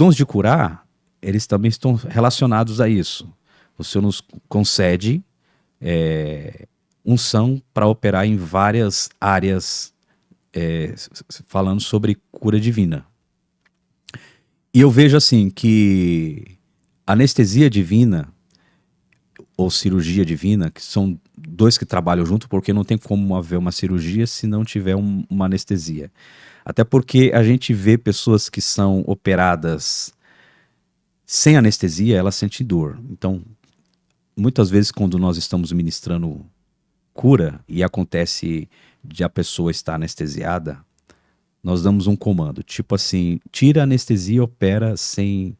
dons de curar, eles também estão relacionados a isso. O Senhor nos concede unção para operar em várias áreas, falando sobre cura divina. E eu vejo assim que anestesia divina ou cirurgia divina, que são dois que trabalham junto, porque não tem como haver uma cirurgia se não tiver uma anestesia. Até porque a gente vê pessoas que são operadas sem anestesia, elas sentem dor. Então, muitas vezes quando nós estamos ministrando cura e acontece de a pessoa estar anestesiada, nós damos um comando, tipo assim, tira a anestesia e opera sem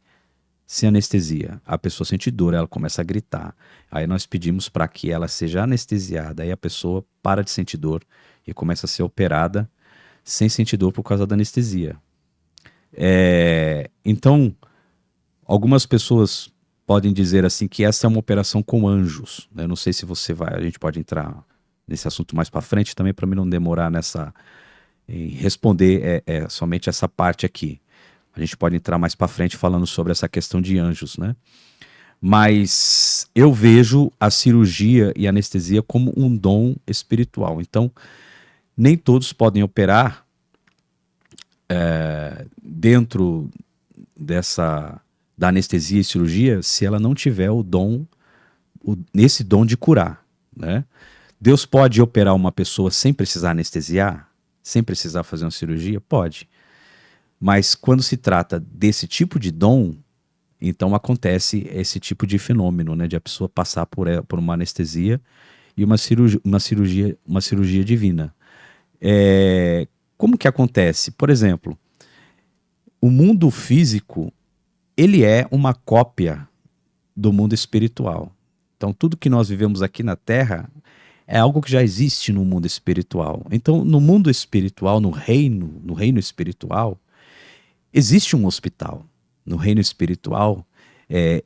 anestesia. A pessoa sente dor, ela começa a gritar. Aí nós pedimos para que ela seja anestesiada, aí a pessoa para de sentir dor e começa a ser operada sem sentir dor por causa da anestesia. Então, algumas pessoas podem dizer assim que essa é uma operação com anjos. Eu não sei se a gente pode entrar nesse assunto mais para frente também, para mim não demorar em responder somente essa parte aqui. A gente pode entrar mais para frente falando sobre essa questão de anjos, né? Mas eu vejo a cirurgia e a anestesia como um dom espiritual. Então, nem todos podem operar dentro da anestesia e cirurgia se ela não tiver esse dom de curar, né? Deus pode operar uma pessoa sem precisar anestesiar? Sem precisar fazer uma cirurgia? Pode. Mas quando se trata desse tipo de dom, então acontece esse tipo de fenômeno, né, de a pessoa passar por uma anestesia e uma cirurgia divina. Como que acontece? Por exemplo, o mundo físico, ele é uma cópia do mundo espiritual. Então tudo que nós vivemos aqui na Terra é algo que já existe no mundo espiritual. Então no mundo espiritual, no reino espiritual, existe um hospital. No reino espiritual,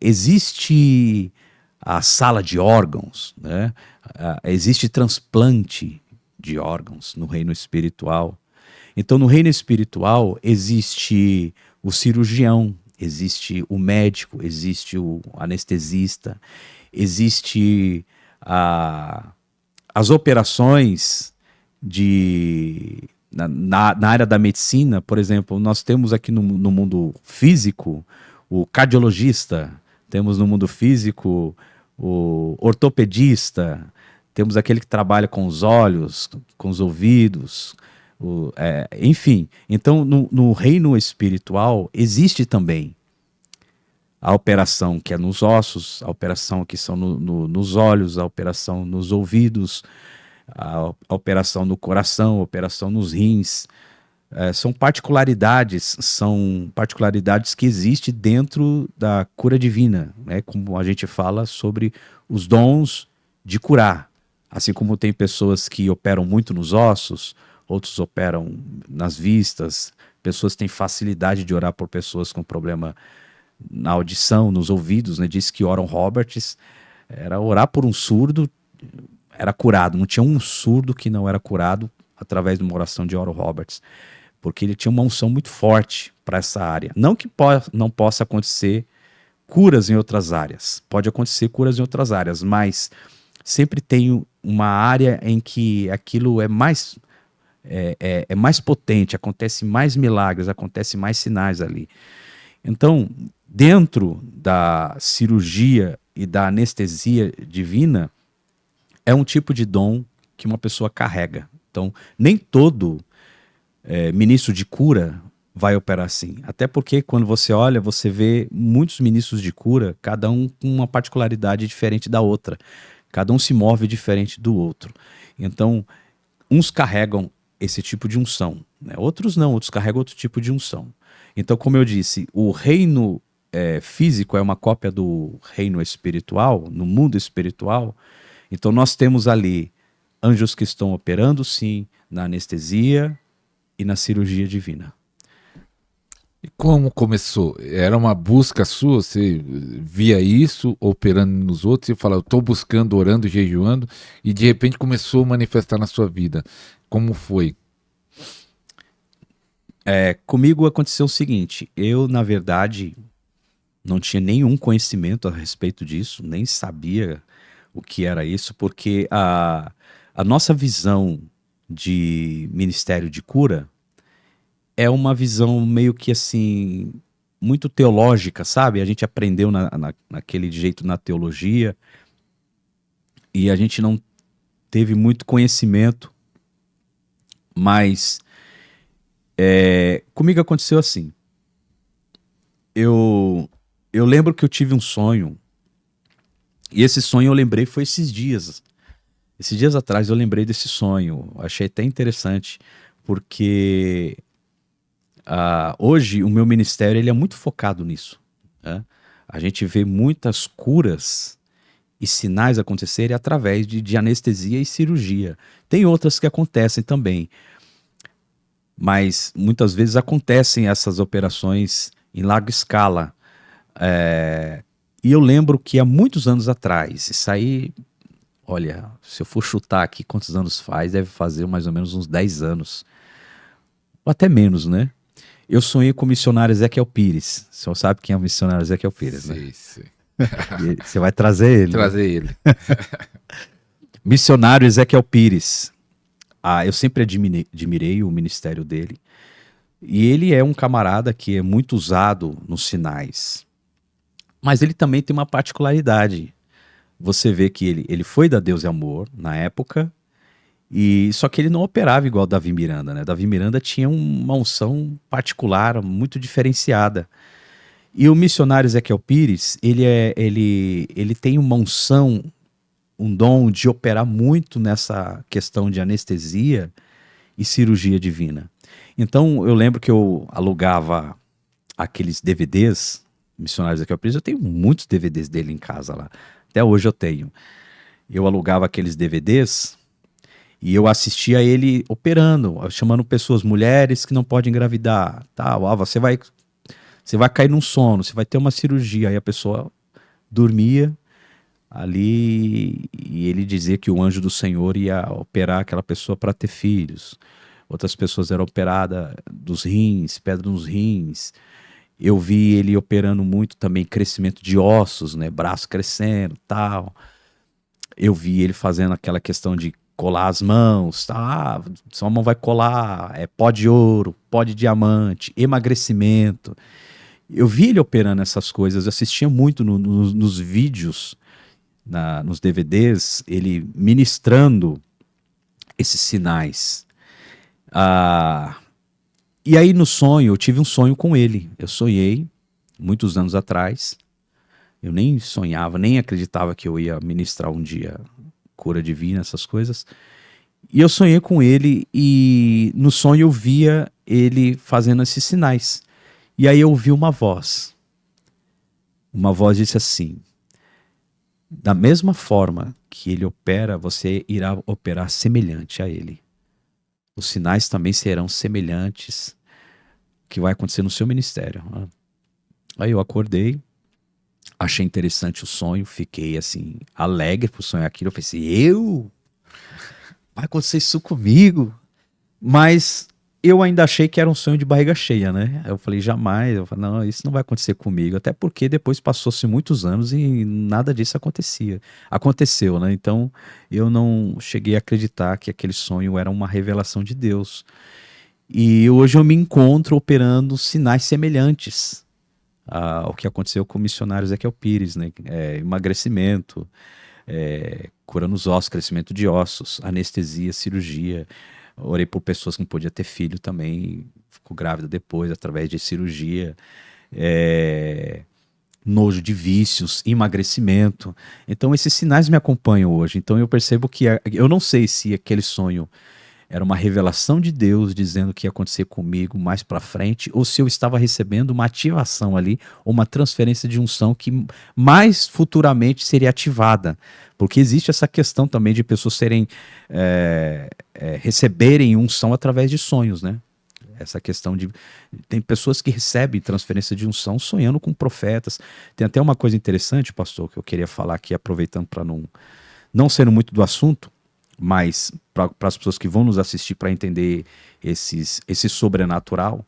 existe a sala de órgãos, né? Existe transplante de órgãos no reino espiritual. Então, no reino espiritual, existe o cirurgião, existe o médico, existe o anestesista, existe as operações na área da medicina. Por exemplo, nós temos aqui no mundo físico o cardiologista, temos no mundo físico o ortopedista, temos aquele que trabalha com os olhos, com os ouvidos, enfim. Então, no reino espiritual, existe também a operação que é nos ossos, a operação que são nos olhos, a operação nos ouvidos, a operação no coração, a operação nos rins. São particularidades que existem dentro da cura divina, né? Como a gente fala sobre os dons de curar. Assim como tem pessoas que operam muito nos ossos, outros operam nas vistas, pessoas têm facilidade de orar por pessoas com problema na audição, nos ouvidos, né? Diz que Oral Roberts era orar por um surdo, era curado. Não tinha um surdo que não era curado através de uma oração de Oral Roberts, porque ele tinha uma unção muito forte para essa área. Não que não possa acontecer curas em outras áreas, pode acontecer curas em outras áreas, mas sempre tem uma área em que aquilo é mais potente, acontece mais milagres, acontece mais sinais ali. Então, dentro da cirurgia e da anestesia divina, é um tipo de dom que uma pessoa carrega. Então, nem todo ministro de cura vai operar assim. Até porque quando você olha, você vê muitos ministros de cura, cada um com uma particularidade diferente da outra. Cada um se move diferente do outro. Então, uns carregam esse tipo de unção, né? Outros não, outros carregam outro tipo de unção. Então, como eu disse, o reino físico é uma cópia do reino espiritual, no mundo espiritual. Então, nós temos ali anjos que estão operando, sim, na anestesia e na cirurgia divina. E como começou? Era uma busca sua? Você via isso operando nos outros e falava, eu estou buscando, orando, jejuando, e de repente começou a manifestar na sua vida. Como foi? Comigo aconteceu o seguinte, eu, na verdade, não tinha nenhum conhecimento a respeito disso, nem sabia o que era isso, porque a nossa visão de ministério de cura é uma visão meio que assim, muito teológica, sabe? A gente aprendeu naquele jeito na teologia e a gente não teve muito conhecimento, mas comigo aconteceu assim. Eu lembro que eu tive um sonho, e esse sonho eu lembrei foi esses dias. Esses dias atrás eu lembrei desse sonho, achei até interessante, porque hoje o meu ministério ele é muito focado nisso, né? A gente vê muitas curas e sinais acontecerem através de anestesia e cirurgia. Tem outras que acontecem também, mas muitas vezes acontecem essas operações em larga escala. E eu lembro que há muitos anos atrás, isso aí, olha, se eu for chutar aqui quantos anos faz, deve fazer mais ou menos uns 10 anos, ou até menos, né? Eu sonhei com o missionário Ezequiel Pires. O senhor sabe quem é o missionário Ezequiel Pires, né? Sei. E você vai trazer ele. Trazer ele. Missionário Ezequiel Pires. Eu sempre admirei o ministério dele. E ele é um camarada que é muito usado nos sinais. Mas ele também tem uma particularidade. Você vê que ele foi da Deus e Amor na época, e só que ele não operava igual Davi Miranda, né? Davi Miranda tinha uma unção particular, muito diferenciada. E o missionário Ezequiel Pires, ele tem uma unção, um dom de operar muito nessa questão de anestesia e cirurgia divina. Então eu lembro que eu alugava aqueles DVDs, missionários Ezequiel Pires, eu tenho muitos DVDs dele em casa lá. Até hoje eu tenho. Eu alugava aqueles DVDs e eu assistia ele operando, chamando pessoas, mulheres que não podem engravidar. Tá, você vai cair num sono, você vai ter uma cirurgia. Aí a pessoa dormia ali e ele dizia que o anjo do Senhor ia operar aquela pessoa para ter filhos. Outras pessoas eram operadas dos rins, pedra nos rins. Eu vi ele operando muito também crescimento de ossos, né? Braço crescendo, tal. Eu vi ele fazendo aquela questão de colar as mãos, tá? Sua mão vai colar, pó de ouro, pó de diamante, emagrecimento. Eu vi ele operando essas coisas, eu assistia muito nos vídeos, nos DVDs, ele ministrando esses sinais. E aí no sonho, eu tive um sonho com ele. Eu sonhei, muitos anos atrás. Eu nem sonhava, nem acreditava que eu ia ministrar um dia cura divina, essas coisas. E eu sonhei com ele e no sonho eu via ele fazendo esses sinais. E aí eu ouvi uma voz. Uma voz disse assim: da mesma forma que ele opera, você irá operar semelhante a ele. Os sinais também serão semelhantes que vai acontecer no seu ministério. Aí eu acordei, achei interessante o sonho, fiquei assim, alegre por sonhar aquilo. Eu pensei, vai acontecer isso comigo? Mas eu ainda achei que era um sonho de barriga cheia, né? Eu falei, jamais. Eu falei, não, isso não vai acontecer comigo. Até porque depois passou-se muitos anos e nada disso aconteceu, né? Então eu não cheguei a acreditar que aquele sonho era uma revelação de Deus. E hoje eu me encontro operando sinais semelhantes ao que aconteceu com o missionário Ezequiel Pires, né? Emagrecimento, curando os ossos, crescimento de ossos, anestesia, cirurgia. Orei por pessoas que não podiam ter filho também, ficou grávida depois, através de cirurgia. Nojo de vícios, emagrecimento. Então esses sinais me acompanham hoje. Então eu percebo que eu não sei se aquele sonho era uma revelação de Deus dizendo que ia acontecer comigo mais para frente, ou se eu estava recebendo uma ativação ali, ou uma transferência de unção que mais futuramente seria ativada. Porque existe essa questão também de pessoas receberem unção através de sonhos, né? Essa questão de... Tem pessoas que recebem transferência de unção sonhando com profetas. Tem até uma coisa interessante, pastor, que eu queria falar aqui, aproveitando para não sendo muito do assunto, mas para as pessoas que vão nos assistir para entender esse sobrenatural,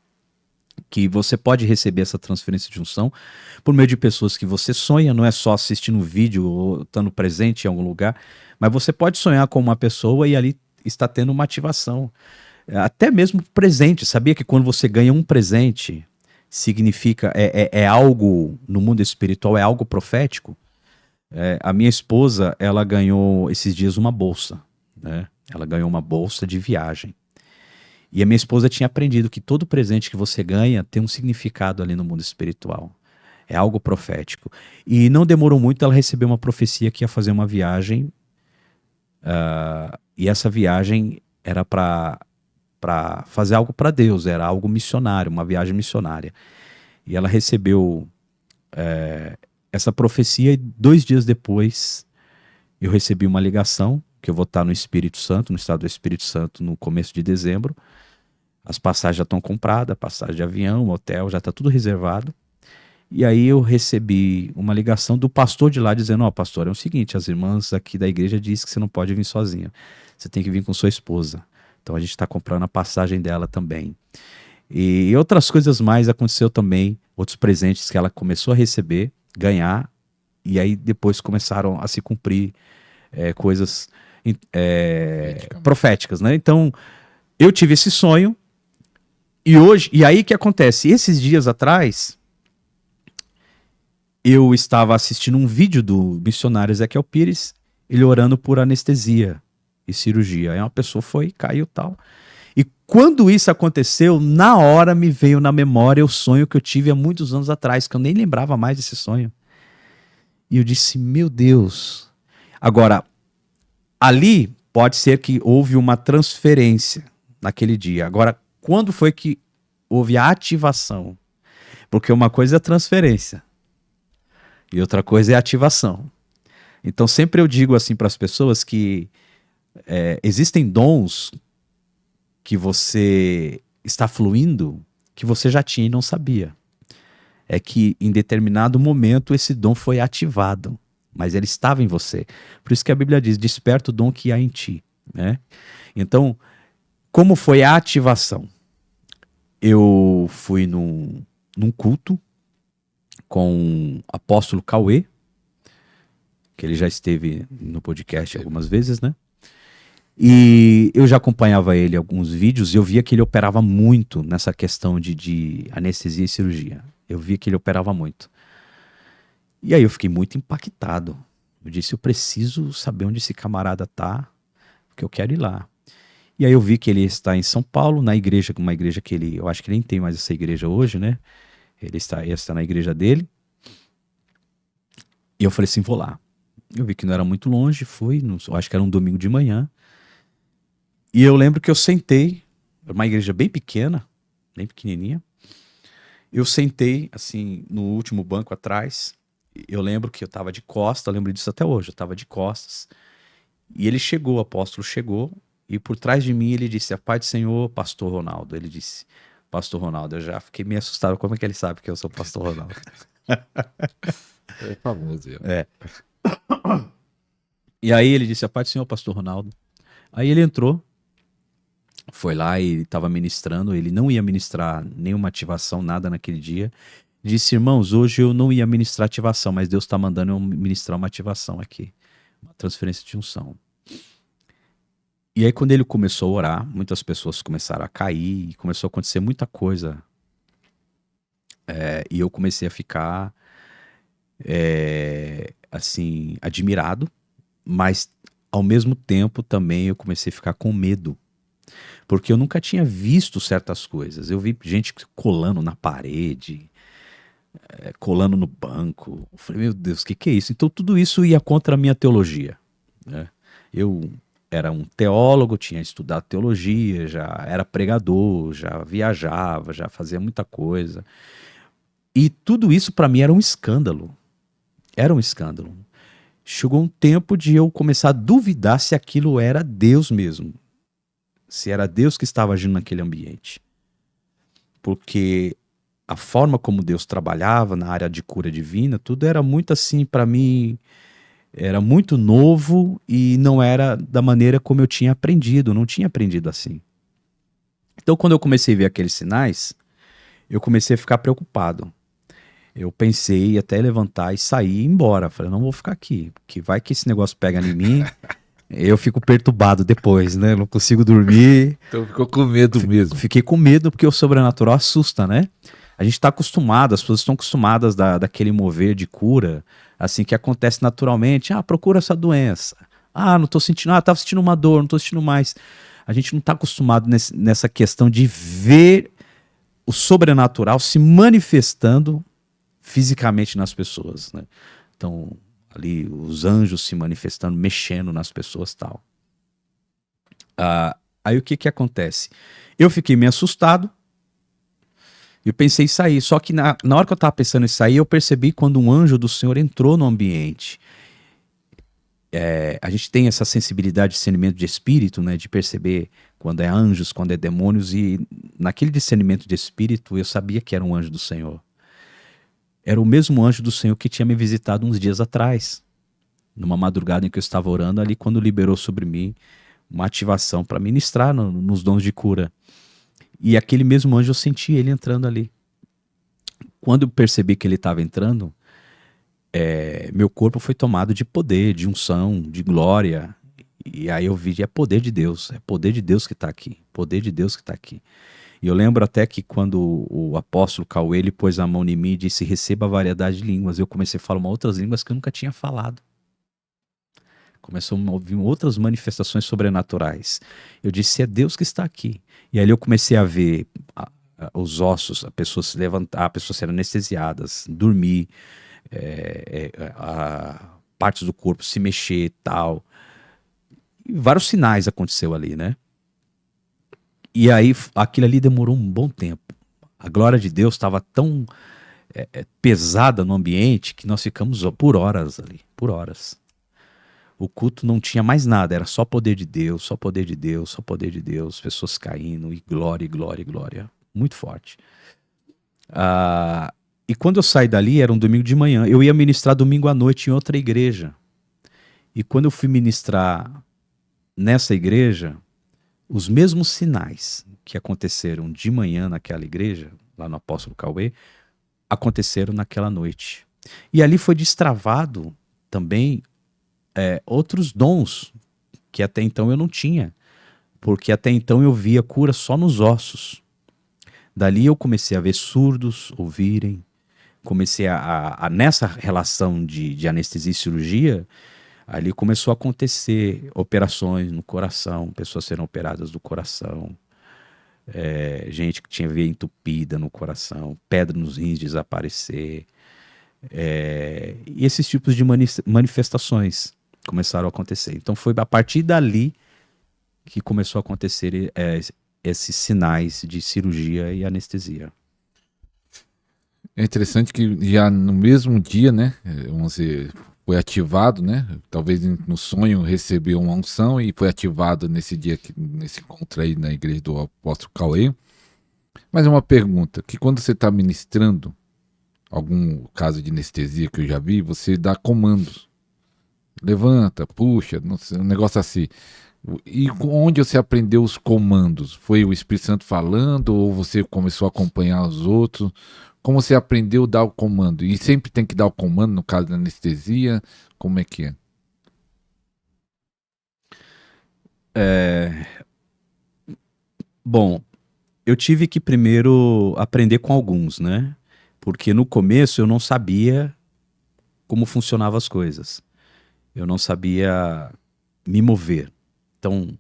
que você pode receber essa transferência de unção por meio de pessoas que você sonha, não é só assistindo um vídeo ou estando presente em algum lugar, mas você pode sonhar com uma pessoa e ali está tendo uma ativação. Até mesmo presente, sabia que quando você ganha um presente, significa, é algo no mundo espiritual, é algo profético? A minha esposa, ela ganhou esses dias uma bolsa, né? Ela ganhou uma bolsa de viagem. E a minha esposa tinha aprendido que todo presente que você ganha tem um significado ali no mundo espiritual. É algo profético. E não demorou muito, ela recebeu uma profecia que ia fazer uma viagem. E essa viagem era para fazer algo para Deus, era algo missionário, uma viagem missionária. E ela recebeu essa profecia e 2 dias depois eu recebi uma ligação que eu vou estar no Espírito Santo, no estado do Espírito Santo, no começo de dezembro. As passagens já estão compradas, passagem de avião, hotel, já está tudo reservado. E aí eu recebi uma ligação do pastor de lá dizendo, ó, pastor, é o seguinte, as irmãs aqui da igreja dizem que você não pode vir sozinha, você tem que vir com sua esposa. Então a gente está comprando a passagem dela também. E outras coisas mais aconteceu também, outros presentes que ela começou a receber, ganhar, e aí depois começaram a se cumprir coisas proféticas, né? Então eu tive esse sonho, e aí que acontece? Esses dias atrás, eu estava assistindo um vídeo do missionário Ezequiel Pires, ele orando por anestesia e cirurgia. Aí uma pessoa foi, caiu e tal. E quando isso aconteceu, na hora me veio na memória o sonho que eu tive há muitos anos atrás, que eu nem lembrava mais desse sonho. E eu disse, meu Deus. Agora, ali pode ser que houve uma transferência naquele dia. Agora, quando foi que houve a ativação? Porque uma coisa é a transferência e outra coisa é a ativação. Então sempre eu digo assim para as pessoas que existem dons que você está fluindo que você já tinha e não sabia. É que em determinado momento esse dom foi ativado, mas ele estava em você. Por isso que a Bíblia diz, desperta o dom que há em ti, né? Então, como foi a ativação? Eu fui num culto com o apóstolo Cauê, que ele já esteve no podcast algumas vezes, né? E eu já acompanhava ele em alguns vídeos e eu via que ele operava muito nessa questão de anestesia e cirurgia. Eu via que ele operava muito. E aí eu fiquei muito impactado. Eu disse, eu preciso saber onde esse camarada tá, porque eu quero ir lá. E aí eu vi que ele está em São Paulo, na igreja, uma igreja que ele, eu acho que ele nem tem mais essa igreja hoje, né? Ele está na igreja dele. E eu falei assim, vou lá. Eu vi que não era muito longe, fui, eu acho que era um domingo de manhã. E eu lembro que eu sentei, uma igreja bem pequena, bem pequenininha. Eu sentei, assim, no último banco atrás. Eu lembro que eu estava de costas, eu lembro disso até hoje, eu estava de costas. E ele chegou, o apóstolo chegou, e por trás de mim ele disse, a paz do Senhor, pastor Ronaldo. Ele disse, pastor Ronaldo, eu já fiquei meio assustado, como é que ele sabe que eu sou pastor Ronaldo? É famoso. E aí ele disse, a paz do Senhor, pastor Ronaldo. Aí ele entrou, foi lá e estava ministrando, ele não ia ministrar nenhuma ativação, nada naquele dia. Disse, irmãos, hoje eu não ia ministrar ativação, mas Deus está mandando eu ministrar uma ativação aqui, uma transferência de unção. E aí quando ele começou a orar, muitas pessoas começaram a cair, e começou a acontecer muita coisa. E eu comecei a ficar, assim, admirado, mas ao mesmo tempo também eu comecei a ficar com medo. Porque eu nunca tinha visto certas coisas. Eu vi gente colando na parede, colando no banco. Eu falei, meu Deus, o que é isso? Então tudo isso ia contra a minha teologia, né? Eu era um teólogo, tinha estudado teologia, já era pregador, já viajava, já fazia muita coisa. E tudo isso para mim era um escândalo. Era um escândalo. Chegou um tempo de eu começar a duvidar se aquilo era Deus mesmo. Se era Deus que estava agindo naquele ambiente. Porque a forma como Deus trabalhava na área de cura divina, tudo era muito assim, para mim, era muito novo e não era da maneira como eu tinha aprendido, não tinha aprendido assim. Então quando eu comecei a ver aqueles sinais, eu comecei a ficar preocupado. Eu pensei em até levantar e sair e ir embora. Falei, não vou ficar aqui, porque vai que esse negócio pega em mim, eu fico perturbado depois, né? Eu não consigo dormir. Então ficou com medo mesmo. Fiquei com medo porque o sobrenatural assusta, né? A gente está acostumado, as pessoas estão acostumadas daquele mover de cura, assim, que acontece naturalmente. Ah, procura essa doença. Ah, não tô sentindo, tava sentindo uma dor, não tô sentindo mais. A gente não está acostumado nessa questão de ver o sobrenatural se manifestando fisicamente nas pessoas, né? Então, ali, os anjos se manifestando, mexendo nas pessoas e tal. Aí o que que acontece? Eu fiquei meio assustado, eu pensei em sair, só que na hora que eu estava pensando em sair, eu percebi quando um anjo do Senhor entrou no ambiente. A gente tem essa sensibilidade de discernimento de espírito, né, de perceber quando é anjos, quando é demônios, e naquele discernimento de espírito eu sabia que era um anjo do Senhor. Era o mesmo anjo do Senhor que tinha me visitado uns dias atrás, numa madrugada em que eu estava orando ali, quando liberou sobre mim uma ativação para ministrar nos dons de cura. E aquele mesmo anjo, eu senti ele entrando ali. Quando eu percebi que ele estava entrando, meu corpo foi tomado de poder, de unção, de glória. E aí eu vi, é poder de Deus que está aqui, poder de Deus que está aqui. E eu lembro até que quando o apóstolo Cauê, ele pôs a mão em mim e disse, receba a variedade de línguas, eu comecei a falar outras línguas que eu nunca tinha falado. Começou a ouvir outras manifestações sobrenaturais. Eu disse, é Deus que está aqui. E ali eu comecei a ver os ossos, a pessoa se levantar, pessoas serem anestesiadas, dormir, partes do corpo se mexer e tal. E vários sinais aconteceu ali, né? E aí aquilo ali demorou um bom tempo. A glória de Deus estava tão pesada no ambiente que nós ficamos por horas ali, por horas. O culto não tinha mais nada, era só poder de Deus, só poder de Deus, só poder de Deus, pessoas caindo, e glória, glória, glória. Muito forte. E quando eu saí dali, era um domingo de manhã, eu ia ministrar domingo à noite em outra igreja. E quando eu fui ministrar nessa igreja, os mesmos sinais que aconteceram de manhã naquela igreja, lá no Apóstolo Cauê, aconteceram naquela noite. E ali foi destravado também outros dons que até então eu não tinha, porque até então eu via cura só nos ossos. Dali eu comecei a ver surdos ouvirem, comecei nessa relação de anestesia e cirurgia, ali começou a acontecer operações no coração, pessoas sendo operadas do coração, gente que tinha veia entupida no coração, pedra nos rins desaparecer, e esses tipos de manifestações começaram a acontecer. Então foi a partir dali que começou a acontecer esses sinais de cirurgia e anestesia. É interessante que já no mesmo dia, né, você foi ativado, né, talvez no sonho recebeu uma unção e foi ativado nesse dia, nesse encontro aí na igreja do apóstolo Cauê. Mas é uma pergunta, que quando você está ministrando algum caso de anestesia que eu já vi, você dá comandos. Levanta, puxa, um negócio assim. E onde você aprendeu os comandos? Foi o Espírito Santo falando ou você começou a acompanhar os outros? Como você aprendeu a dar o comando? E sempre tem que dar o comando no caso da anestesia? Como é que é? Bom, eu tive que primeiro aprender com alguns, né? Porque no começo eu não sabia como funcionavam as coisas. Eu não sabia me mover. Então,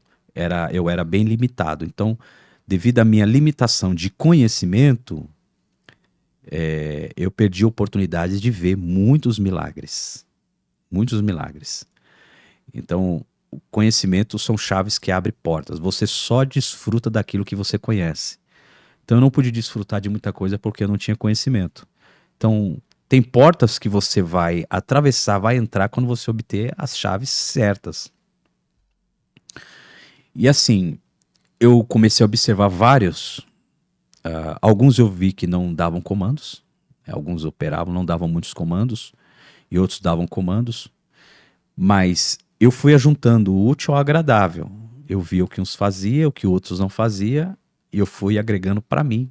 eu era bem limitado. Então, devido à minha limitação de conhecimento, eu perdi oportunidades de ver muitos milagres. Muitos milagres. Então, o conhecimento são chaves que abrem portas. Você só desfruta daquilo que você conhece. Então, eu não pude desfrutar de muita coisa porque eu não tinha conhecimento. Então, tem portas que você vai atravessar, vai entrar quando você obter as chaves certas. E assim, eu comecei a observar vários. Alguns eu vi que não davam comandos. Alguns operavam, não davam muitos comandos. E outros davam comandos. Mas eu fui ajuntando o útil ao agradável. Eu vi o que uns faziam, o que outros não faziam. E eu fui agregando para mim.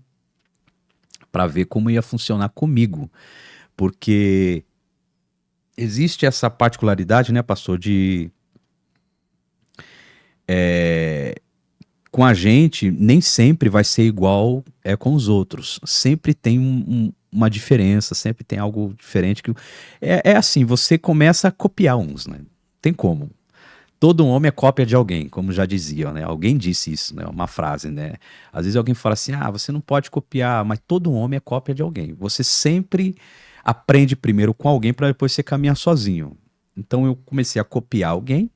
para ver como ia funcionar comigo, porque existe essa particularidade, né, pastor, de com a gente nem sempre vai ser igual com os outros. Sempre tem uma diferença, sempre tem algo diferente que é assim, você começa a copiar uns, né? Tem como. Todo homem é cópia de alguém, como já diziam, né? Alguém disse isso, né? Uma frase, né? Às vezes alguém fala assim: "Ah, você não pode copiar", mas todo homem é cópia de alguém. Você sempre aprende primeiro com alguém para depois você caminhar sozinho. Então eu comecei a copiar alguém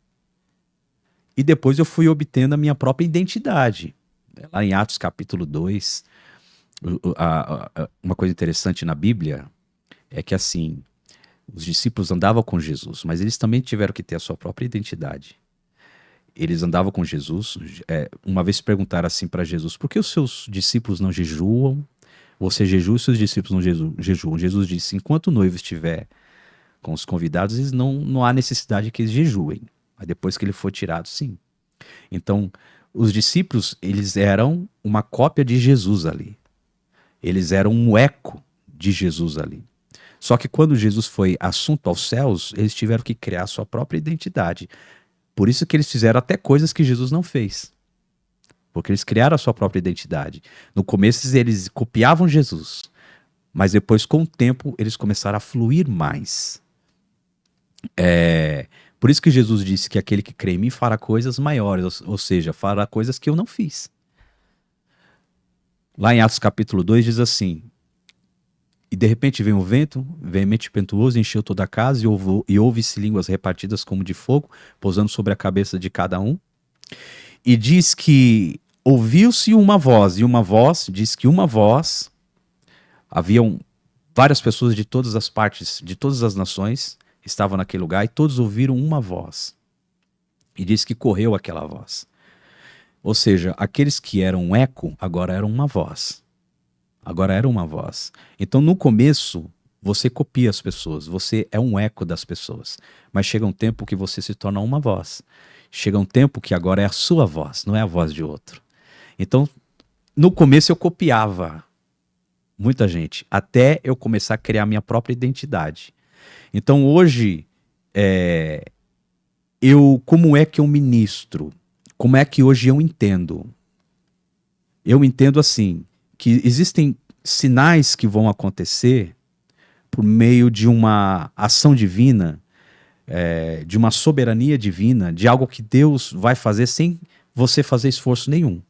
e depois eu fui obtendo a minha própria identidade. Lá em Atos capítulo 2, uma coisa interessante na Bíblia é que assim, os discípulos andavam com Jesus, mas eles também tiveram que ter a sua própria identidade. Eles andavam com Jesus. Uma vez perguntaram assim para Jesus: por que os seus discípulos não jejuam? Você jejua e os seus discípulos não jejuam? Jesus disse: enquanto o noivo estiver com os convidados, eles não há necessidade que eles jejuem. Mas depois que ele for tirado, sim. Então, os discípulos, eles eram uma cópia de Jesus ali. Eles eram um eco de Jesus ali. Só que quando Jesus foi assunto aos céus, eles tiveram que criar sua própria identidade. Por isso que eles fizeram até coisas que Jesus não fez. Porque eles criaram a sua própria identidade. No começo eles copiavam Jesus, mas depois com o tempo eles começaram a fluir mais. Por isso que Jesus disse que aquele que crê em mim fará coisas maiores, ou seja, fará coisas que eu não fiz. Lá em Atos capítulo 2 diz assim: e de repente veio um vento, veemente e impetuoso, encheu toda a casa e houve-se línguas repartidas como de fogo, pousando sobre a cabeça de cada um. E diz que ouviu-se uma voz, diz que uma voz, haviam várias pessoas de todas as partes, de todas as nações, estavam naquele lugar e todos ouviram uma voz. E diz que correu aquela voz. Ou seja, aqueles que eram um eco, agora eram uma voz. Agora era uma voz. Então, no começo, você copia as pessoas, você é um eco das pessoas. Mas chega um tempo que você se torna uma voz. Chega um tempo que agora é a sua voz, não é a voz de outro. Então, no começo eu copiava muita gente, até eu começar a criar minha própria identidade. Então, hoje, como é que eu ministro? Como é que hoje eu entendo? Eu entendo assim, que existem sinais que vão acontecer por meio de uma ação divina, de uma soberania divina, de algo que Deus vai fazer sem você fazer esforço nenhum.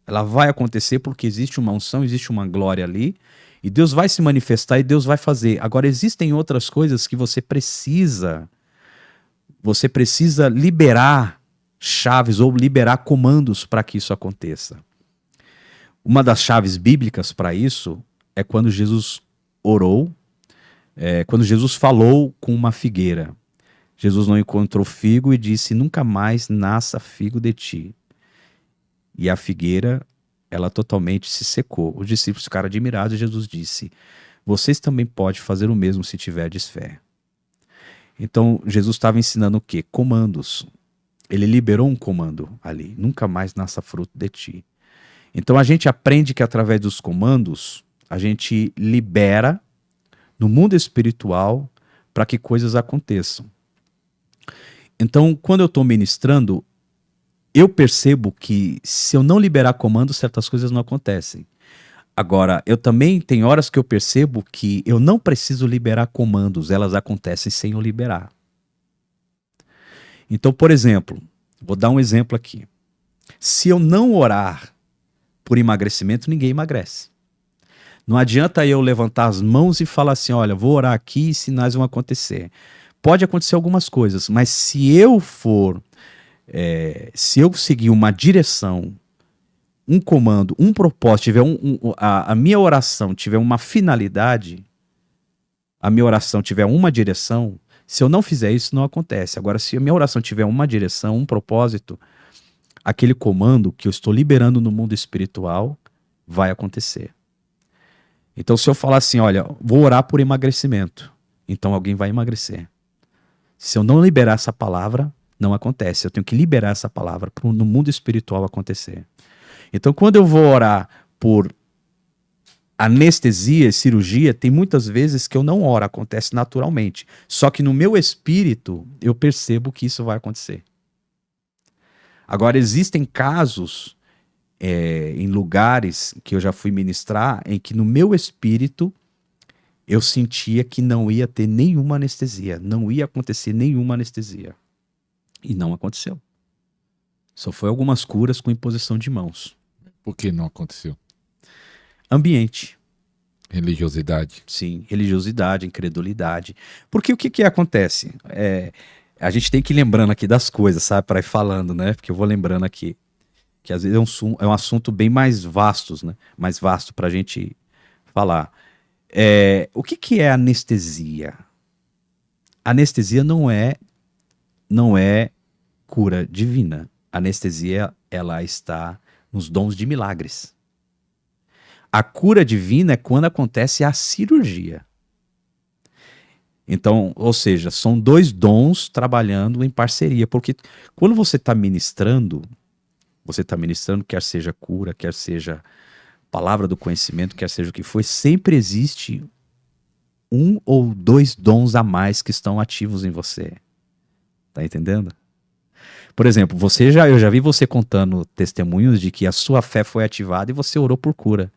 Ela vai acontecer porque existe uma unção, existe uma glória ali, e Deus vai se manifestar e Deus vai fazer. Agora, existem outras coisas que você precisa liberar chaves ou liberar comandos para que isso aconteça. Uma das chaves bíblicas para isso é quando Jesus orou, quando Jesus falou com uma figueira. Jesus não encontrou figo e disse: nunca mais nasça figo de ti. E a figueira, ela totalmente se secou. Os discípulos ficaram admirados e Jesus disse: vocês também podem fazer o mesmo se tiverdes fé. Então, Jesus estava ensinando o quê? Comandos. Ele liberou um comando ali: nunca mais nasça fruto de ti. Então a gente aprende que através dos comandos, a gente libera no mundo espiritual para que coisas aconteçam. Então, quando eu estou ministrando, eu percebo que se eu não liberar comandos, certas coisas não acontecem. Agora, eu também tenho horas que eu percebo que eu não preciso liberar comandos, elas acontecem sem eu liberar. Então, por exemplo, vou dar um exemplo aqui. Se eu não orar por emagrecimento, ninguém emagrece. Não adianta eu levantar as mãos e falar assim: olha, vou orar aqui e sinais vão acontecer. Pode acontecer algumas coisas, mas se eu seguir uma direção, um comando, um propósito, tiver a minha oração tiver uma finalidade, a minha oração tiver uma direção, se eu não fizer isso, não acontece. Agora, se a minha oração tiver uma direção, um propósito, aquele comando que eu estou liberando no mundo espiritual vai acontecer. Então, se eu falar assim: olha, vou orar por emagrecimento, então alguém vai emagrecer. Se eu não liberar essa palavra, não acontece. Eu tenho que liberar essa palavra para no mundo espiritual acontecer. Então, quando eu vou orar por anestesia e cirurgia tem muitas vezes que eu não oro, acontece naturalmente. Só que no meu espírito eu percebo que isso vai acontecer. Agora, existem casos em lugares que eu já fui ministrar em que no meu espírito eu sentia que não ia ter nenhuma anestesia, não ia acontecer nenhuma anestesia. E não aconteceu. Só foi algumas curas com imposição de mãos. Por que não aconteceu? Ambiente. Religiosidade. Sim, religiosidade, incredulidade. Porque o que acontece? A gente tem que ir lembrando aqui das coisas, sabe? Para ir falando, né? Porque eu vou lembrando aqui. Que às vezes é um assunto bem mais vasto, né? Mais vasto para a gente falar. O que é anestesia? Anestesia não é cura divina. Anestesia, ela está nos dons de milagres. A cura divina é quando acontece a cirurgia. Então, ou seja, são dois dons trabalhando em parceria, porque quando você está ministrando, quer seja cura, quer seja palavra do conhecimento, quer seja o que for, sempre existe um ou dois dons a mais que estão ativos em você. Tá entendendo? Por exemplo, eu já vi você contando testemunhos de que a sua fé foi ativada e você orou por cura.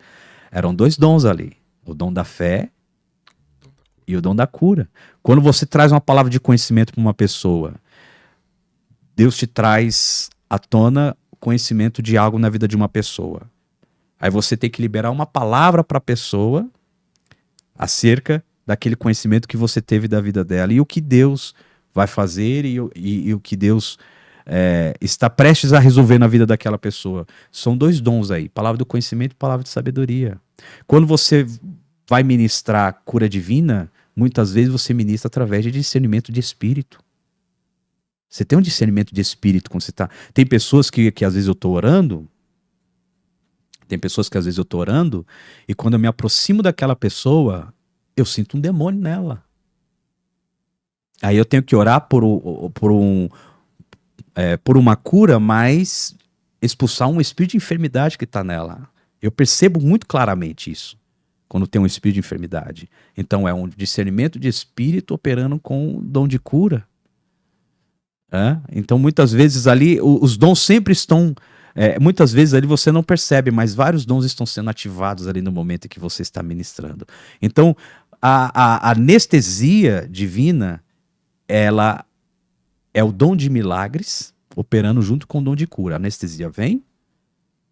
Eram dois dons ali, o dom da fé e o dom da cura. Quando você traz uma palavra de conhecimento para uma pessoa, Deus te traz à tona conhecimento de algo na vida de uma pessoa. Aí você tem que liberar uma palavra para a pessoa acerca daquele conhecimento que você teve da vida dela e o que Deus vai fazer e o que Deus está prestes a resolver na vida daquela pessoa. São dois dons aí, palavra do conhecimento e palavra de sabedoria. Quando você vai ministrar cura divina, muitas vezes você ministra através de discernimento de espírito. Você tem um discernimento de espírito quando você está... Tem pessoas que às vezes eu estou orando, e quando eu me aproximo daquela pessoa, eu sinto um demônio nela. Aí eu tenho que orar por uma cura, mas expulsar um espírito de enfermidade que está nela. Eu percebo muito claramente isso, quando tem um espírito de enfermidade. Então é um discernimento de espírito operando com o dom de cura. Então muitas vezes ali, os dons sempre estão... muitas vezes ali você não percebe, mas vários dons estão sendo ativados ali no momento em que você está ministrando. Então a anestesia divina, ela é o dom de milagres operando junto com o dom de cura. A anestesia vem,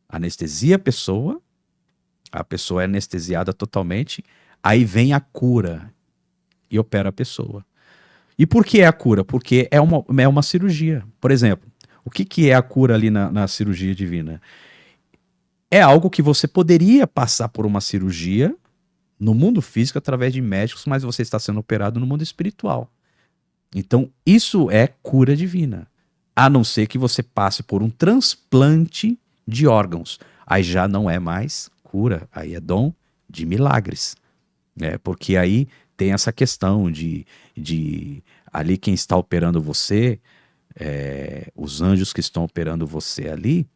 anestesia a pessoa é anestesiada totalmente, aí vem a cura e opera a pessoa. E por que é a cura? Porque é uma cirurgia. Por exemplo, o que é a cura ali na cirurgia divina? É algo que você poderia passar por uma cirurgia no mundo físico através de médicos, mas você está sendo operado no mundo espiritual. Então, isso é cura divina. A não ser que você passe por um transplante de órgãos. Aí já não é mais cura, aí é dom de milagres. Porque aí tem essa questão de ali quem está operando você, os anjos que estão operando você ali,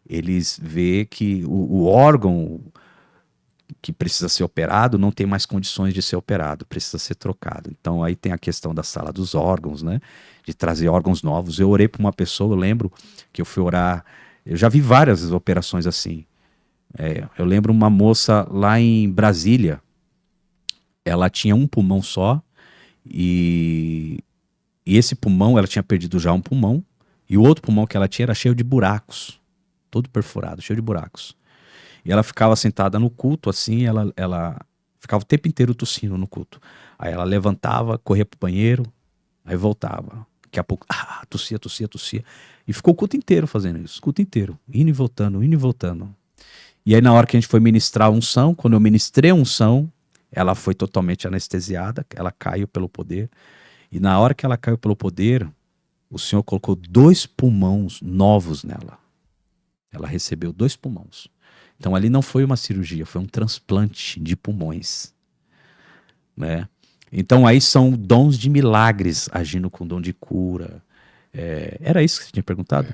eles vê que o órgão que precisa ser operado não tem mais condições de ser operado, precisa ser trocado. Então aí tem a questão da sala dos órgãos, né? De trazer órgãos novos. Eu orei para uma pessoa, eu lembro que eu fui orar, eu já vi várias operações assim. Eu lembro uma moça lá em Brasília, ela tinha um pulmão só e esse pulmão, ela tinha perdido já um pulmão e o outro pulmão que ela tinha era cheio de buracos, todo perfurado, cheio de buracos. E ela ficava sentada no culto, assim, ela ficava o tempo inteiro tossindo no culto. Aí ela levantava, corria pro banheiro, aí voltava. Daqui a pouco, tossia. E ficou o culto inteiro fazendo isso, o culto inteiro, indo e voltando. E aí na hora que a gente foi ministrar a unção, quando eu ministrei a unção, ela foi totalmente anestesiada, ela caiu pelo poder. E na hora que ela caiu pelo poder, o Senhor colocou 2 pulmões novos nela. Ela recebeu 2 pulmões. Então ali não foi uma cirurgia, foi um transplante de pulmões, né? Então aí são dons de milagres agindo com dom de cura. Era isso que você tinha perguntado?